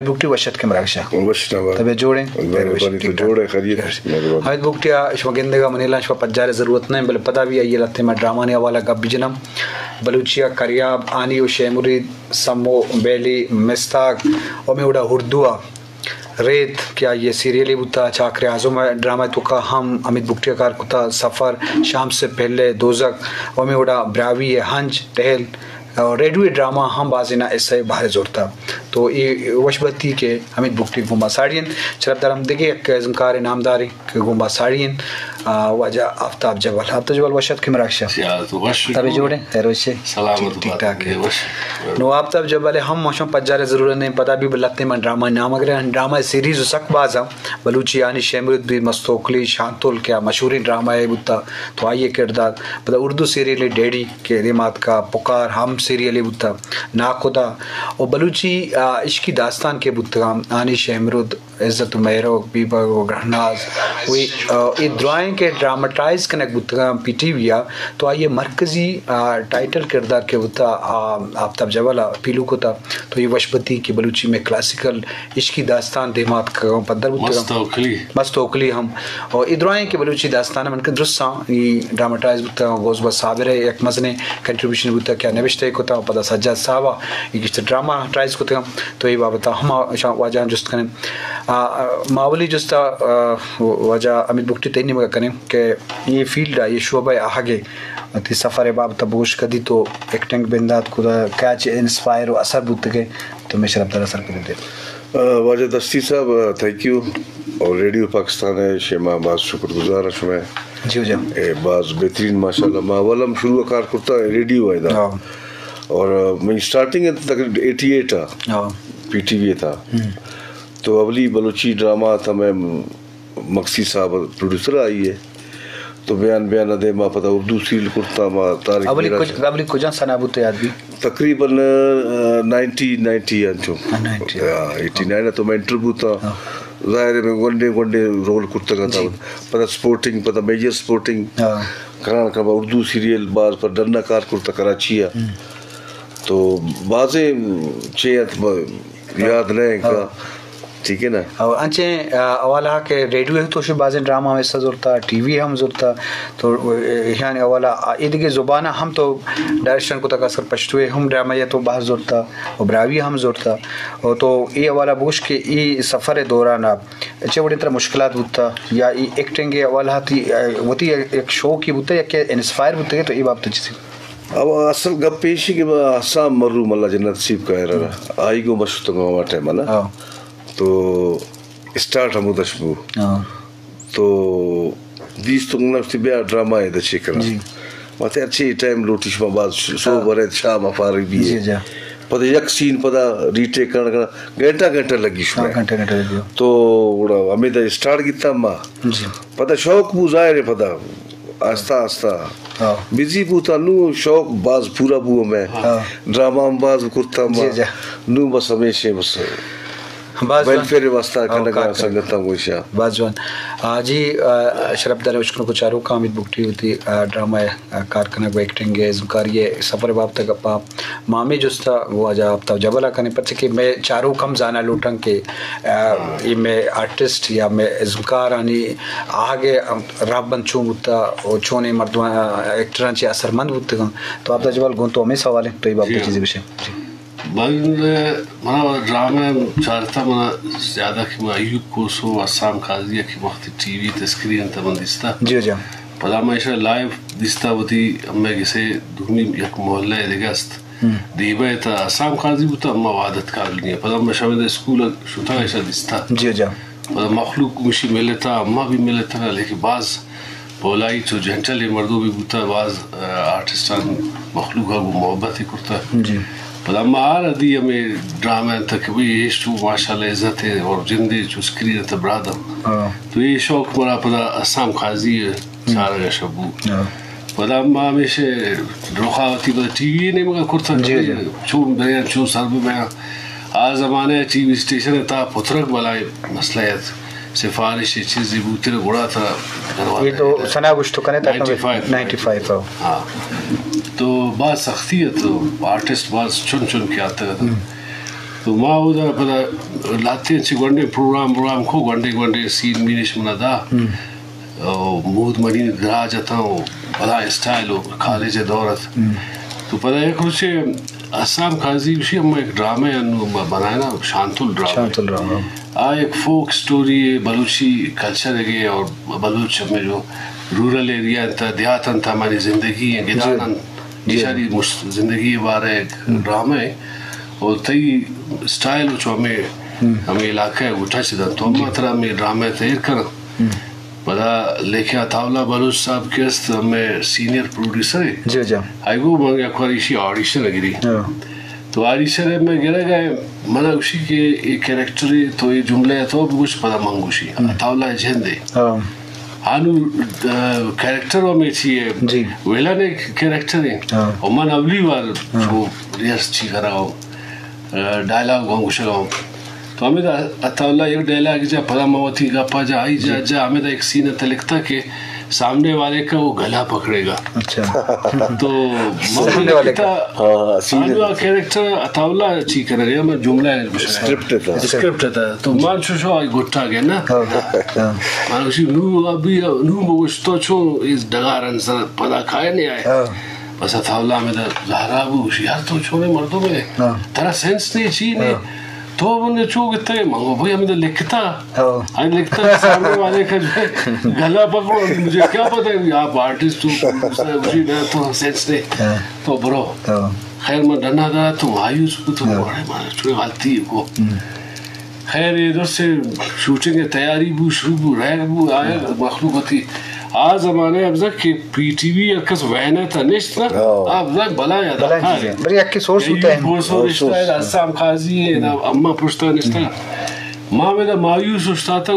बुकटी वशत के मराक्षा वशनाबाद तबे जोड़े जोड़े खरीद हमें बुकटिया शवगिंदगा मनीला शव पज्जारे ज़रूरत नहीं बल पता भी आई लते में ड्रामा ने वाला गब बिजनम बलूचिया करियाब आनी शेमुरी समो बेली मिस्ताक और में उड़ा हुर्दुआ रेत क्या ये सीरियल बुता चाकरे आज़म ड्रामा तो का हम अमित बुकटिया कार कुता सफ़र शाम से पहले दोजक और में उड़ा ब्रावी हंज टहल और रेडियो ड्रामा हम बाजिना ऐसे बाहर जोड़ता तो ये वशबती के अमित बुकटी गुम्बा साड़ियन चरब दरम देखे एक ज़मकार नामदारी के गुम्बा साड़ियन वजह आफ्ताब जबल वशत के मराक्षा तबे जोड़े हैरोशे ठीक ठाक है नो आफ्ताब जबल हम मौसम पज्जारे ज़रूरत नहीं पता भी बलते में ड्रामा नाम अगर ड्रामा सीरीज़ सकबाजा बलूची यानी शेमरुद्दी मस्तोकली शांतुल क्या मशहूरी ड्रामा है बुता तो आइए किरदार पता उर्दू सीरियल डेडी के रिमात का पुकार हम सीरियल बुता नाखुदा और बलूची इश्की दास्तान के बुता आनी शेमरुद इज़्ज़त मेहरो बीबा गहनाज वही ये ड्राइंग के ड्रामाटाइज कनेक्ट बुता पीटीविया तो आइए मरकज़ी टाइटल किरदार के बुता आफ्ताब जवाला पीलू को था तो ये वशबती की बलूची में क्लासिकल इश्की दास्तान देमात का पद्दर बुता मस्त ओकली हम और ड्राइंग के बलूची दास्तान मन के दुरुस्ता ये ड्रामाटाइज बुता गोज़ बस साबिर है एक मज़ने कंट्रीब्यूशन बुता क्या नविश्ते को था पता सज्जाद सावा ये किस ड्रामा टाइज को था तो ये बाबत हम वाजा जुस्त करें मावली जुस्ता वजह अमित बुकटी तैनी मगा करें कि ये फील्ड है ये शोबा आगे ती सफ़र बाब तबूश कदी तो एक्टिंग बिंदात खुदा कैच इंस्पायर और असर बुत के तो मैं शरफ दरअसल कर दे वाजा दस्ती साहब थैंक यू और रेडियो पाकिस्तान है शेमा बाज शुक्रगुजार मैं जी जी बाज बेहतरीन माशाल्लाह मावलम शुरू कार करता रेडियो है दा और मैं स्टार्टिंग है तक 88 पीटीवी था तो अवली बलूची ड्रामा था मैं मक्सी साहब प्रोड्यूसर आई है तो बयान दे माँ पता उर्दू सीरियल कुर्ता माँ तारीख अवली कुछ सनाबुत याद भी तकरीबन 90 अंचो 89 तो मैं इंटरव्यू था ज़ाहिर में वनडे रोल कुर्ता का था पता स्पोर्टिंग पता मेजर स्पोर्टिंग कराना का उर्दू सीरियल बाज पर डरना कार कुर्ता कराची है तो बाज़े चेत याद नहीं का ठीक है ना और अंचे अवाला के रेडियो तो शु बाज़ ड्रामा में सज़ुरता टीवी हम ज़ुरता तो यानी अवाला इधर ज़ुबाना हम तो डायरेक्शन को तक असर पछतुए हम ड्रामा ये तो बाहर ज़ुरता और ब्रावी हम ज़ुरता और तो ये अवाला बुश के ये सफ़र दौरान अच्छे बड़ी तरह मुश्किलात बुता या ये एक्टिंग के अवाला थी वो थी एक शो की बुता या क्या इंस्पायर बुते तो ये बात तो चीज़ अब असल गप पेशी के आसाम मर्रू मल्ला जन्नत सीप का है आई को मशहूर तो वाटे मना तो स्टार्ट हम दशबू तो बीस तो नफ्ती बेया ड्रामा है दशे करा माते अच्छे टाइम लोटिश में बाद सो बरे शाम अफारी भी है पता एक सीन पता रीटेक करना घंटा लगी शुरू तो उड़ा हमें तो स्टार्ट कितना माँ पता शौक बुझाए रे पता आस्ता आस्ता बिजी पूता नू शौक बाज पूरा बुआ में ड्रामा बाज कुर्ता नू बस हमेशा बस वेलफेयर व्यवस्था करने संगत गोशा बाजवान जी शरफ दर उश्कन को चारों का अमित बुकटी होती ड्रामा कारखाना को एक्टिंग है ज़ुकार ये सफ़र बाप तक अपा मामी जुस्ता वो आजा अब तब जबला करने पर कि मैं चारों कम जाना लूटंग के ये मैं आर्टिस्ट या मैं ज़ुकार आनी आगे राब बन चूँ बुता और चोने मर्दवा एक्टरांची असरमंद बुता तो आप जबल गुन तो हमें सवाल है तो ये बाप चीज़ें विषय मना ड्रामा चारता मना ज़्यादा कि मैं अयूब कोसो आसाम काजिया की वक्त टीवी तस्करीन तमन दिस्ता जी जी पता मैं इसे लाइव दिस्ता होती मैं किसे धूमी एक मोहल्ला दिगस्त दीबा था आसाम काजी बुता अम्मा वादत काबिल नहीं पता मैं शायद स्कूल शुता ऐसा दिस्ता जी जी पता मखलूक मुशी मिले था अम्मा भी मिले था लेकिन बाज बोलाई तो जेंटल मर्दों भी बुता बाज आर्टिस्टान मखलूक का मोहब्बत ही करता जी पता मार दी हमें ड्रामा तक भी ये शो माशाल्लाह इज़्ज़त है और जिंदगी जो स्क्रीन तब राधा तो ये शौक मरा पता आसाम खाजी सारा शबू पता माँ में से रोखावती पता टीवी नहीं मगर कुर्ता चूम बयान चूम सर्व में आज ज़माने टीवी स्टेशन था पुत्रक वाला मसला है सिफारिश चीज़ बूते घोड़ा था ये तो सना कुछ तो करने तक 95 हाँ तो बात सख्ती है तो आर्टिस्ट बात चुन के आते हैं तो माँ उधर पता लाते हैं चिगोंडे प्रोग्राम को गोंडे सीन मिनिश मनादा मूड मनी राज आता हूँ बड़ा स्टाइल हो कॉलेज दौरत तो पता है कुछ असम खाजी उसी हम एक ड्रामे बनाया ना शांतुल ड्रामा एक फोक स्टोरी बलूची कल्चर है और बलूच में जो रूरल एरिया था देहात था हमारी जिंदगी है गिदान सारी जिंदगी बारे एक ड्रामा है और तई स्टाइल जो हमें इलाका उठा सीधा तो मात्रा में ड्रामा तैयार कर पता लेके तावला बलूच साहब के हमें सीनियर प्रोड्यूसर है जी जी आइगो मांगे अक्वारिशी ऑडिशन लगी तो ऑडिशन में गिरा गए मना उसी के एक कैरेक्टर तो ये जुमले तो कुछ पता मांगुशी तावला झंडे आनु कैरेक्टर में चाहिए वेला ने कैरेक्टर है और मन अगली बार जो रिहर्स ची कराओ डायलॉग गाँव तो हमें अतावला एक डायलॉग जा पता मवती गप्पा जा आई जा हमें तो एक सीन लिखता के सामने वाले का वो गला पकड़ेगा अच्छा तो सामने वाले का कैरेक्टर अतावला ची करेगा मैं जुमला स्क्रिप्ट था तो मान शो आई गुट्टा गया ना मान उसी नू अभी नू वो तो छो इस डगारन सर पता खाए नहीं आए बस अतावला में ज़हरा वो यार तो छोड़े मर्दों में तेरा सेंस नहीं ची नहीं तो हमने चूक इतने मांगो भाई हमें तो लिखता आज लिखता सामने वाले का जो है गला पकड़ो मुझे क्या पता है आप आर्टिस्ट हो मुझे मैं तो सेंस नहीं तो ब्रो खैर मैं डरना था तो मायूस को तो बड़े मारे छुए गलती को खैर इधर से शूटिंग की तैयारी भी शुरू रह वो आए मखलूक होती आज जमाने अब तक कि पीटीवी कस वहना था निश्चित ना अब तक बला याद था बड़ी अक्की सोच होता है वो सोच है असम खाजी है ना अम्मा पुश्ता निश्चित माँ में तो मायूस उस्ता था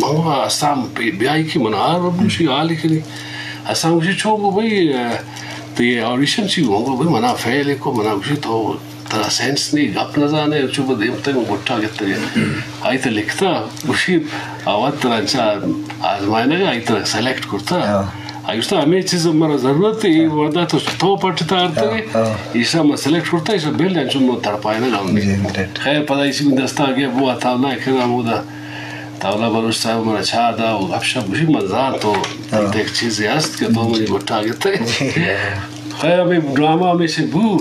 माँ असम पे ब्याह की मनार रबुशी आ लिखनी असम उसी छोड़ो भाई तो ये ऑडिशन ची होंगे भाई मना फैले को मना उसी तो तरह सेंस नहीं गप न जाने चुप देवते में गुट्टा कितने आई तो लिखता उसी आवाज़ तरह अच्छा आजमाने का आई तरह सेलेक्ट करता आई उसका हमें चीज़ हमारा ज़रूरत है ये वर्दा तो पढ़ता आते हैं इसा मैं सेलेक्ट करता इसा बिल जान चुन तड़पाए ना गाँव खैर पता इसी में दस्ता गया वो आता ना एक नाम होता तावला बलूच साहब हमारा अच्छा था वो गपशप उसी मज़ा तो एक चीज़ याद के तो मुझे गुट्टा कितने खैर हमें ड्रामा में से बू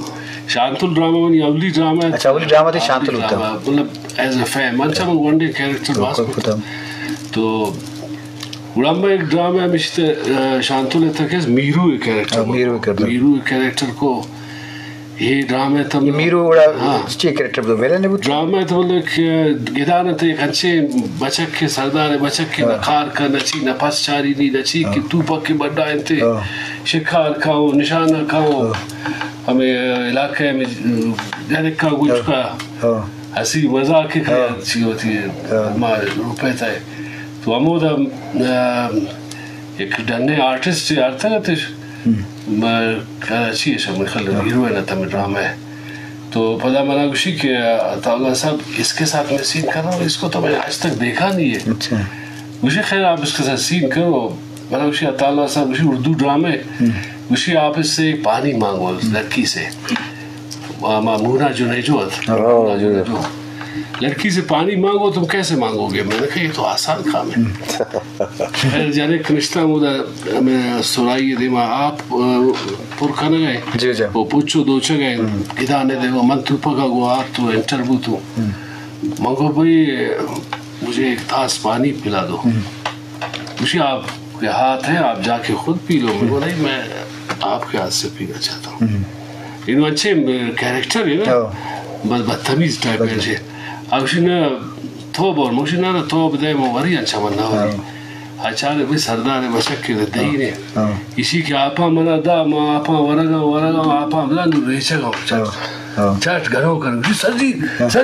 शांतुल ड्रामा में अवली ड्रामा अच्छा अवली ड्रामा थी शांतुल मतलब एज अ फैन मंचा में वन डे कैरेक्टर बास तो उड़ामा एक ड्रामा में शांतुल था कि मीरू एक कैरेक्टर को ये ड्रामा था मीरू उड़ा ची कैरेक्टर तो वेले ने वो ड्रामा तो मतलब गिदान थे कंचे बचक के सरदार बचक के नखार का नची नफस चारी नी नची कि तू पक्के बड्डा थे शिकार खाओ निशाना खाओ हमें इलाके में जाने का कुछ का हंसी मजाक की अच्छी होती है हमारे रुपए थे तो हम उधर एक डरने आर्टिस्ट यार था ना तो मैं कराची है सब मिखल हीरोइन था मैं ड्रामा है तो पता मना खुशी के तावला साहब इसके साथ मैं सीन कर रहा हूँ इसको तो मैंने आज तक देखा नहीं है मुझे खैर आप इसके साथ सीन करो मना खुशी तावला साहब उसी उर्दू ड्रामे उसी आप इससे पानी मांगो लड़की से मामूना जुनैजो लड़की से पानी मांगो तुम कैसे मांगोगे मैंने कहा ये तो आसान काम है फिर जाने कनिष्ठा मुदा मैं सुनाई दे आप पुरखाना गए वो पूछो दो गए किदाने दे वो मंत्र पका गो आप तो इंटरव्यू तो मांगो भाई मुझे एक तास पानी पिला दो मुझे आप के हाथ है आप जाके खुद पी लो मैं बोला मैं आपके हाथ से पीना चाहता हूँ इन अच्छे कैरेक्टर है ना बस बदतमीज टाइप है अब ना तो बोल मुझे ना तो बताए मैं वही अच्छा बनना हो आचार्य भी सरदार है बचक के देते ही नहीं इसी के आपा मना दा माँ आपा वरगा आपा मना नू रेचा गाँव चाट घरों कर सर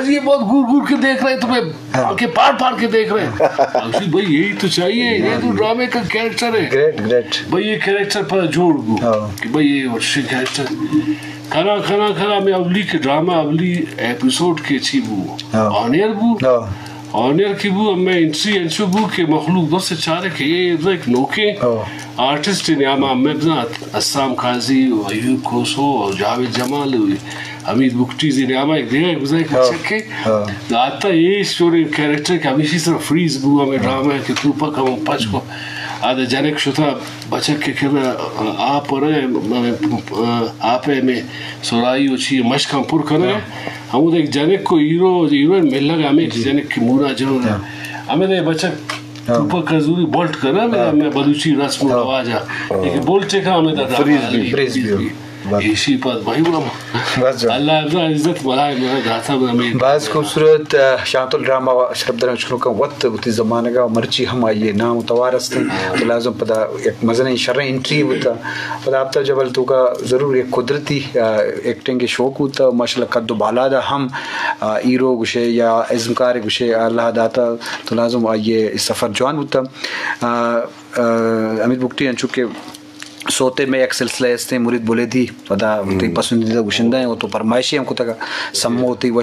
जी ये बहुत घूर घूर के देख रहे हैं तुम्हें आंखें पार के देख रहे हैं भाई यही तो चाहिए ये तो ड्रामे का कैरेक्टर है ग्रेट भाई ये कैरेक्टर पर जोड़ दो कि भाई ये अच्छे कैरेक्टर खाना में अवली के ड्रामा अवली एपिसोड के छी बू ऑनियर की बू मैं इंट्री बू के मखलूक दो से चारे के ये एक नोके आर्टिस्ट ने आमा मैं असम खाजी अयूब खोसो और जावेद जमाल हमीद बुख्टी जी ने आमा एक देखा गुजारे के आता ये स्टोरी कैरेक्टर का हमेशा सिर्फ फ्रीज बुआ में ड्रामा है कि तू पका वो पच को आधे जाने को शुता बचक के कहना आप और आप में सोराई उची मशकामपुर करे हम उधर एक जाने को हीरो मिल लगा हमें जाने की मूरा जरूर है हमें ने बचक तू पका जरूरी बोल्ट करना मैं बलूची रस्म आवाजा लेकिन बोल्ट चेका हमें फ्रीज भी इसी पर भाई अल्लाह इज्जत मलाई मेरा दाता में बाज खूबसूरत शांतुल ड्रामा शब्दन शुरू का वक्त उती ज़माने का मर्ची हम आइए ना मुतवारस थे तो लाजम पता एक मज़न शर्र एंट्री होता पता आप जबल तो का ज़रूर एक कुदरती एक्टिंग के शौक होता माशाल्लाह कद्दो बालादा हम हीरो गुशे या इज़्मकार गुशे अल्लाह दाता तो लाजम आइए सफ़र जवान होता अमित बुख्ती अंचुके सोते में एक सिलसिला इसने मुरीद बोले थी पता पसंदीदा गुशिंदा है वो तो फरमाइशी हमको तक सम्मो होती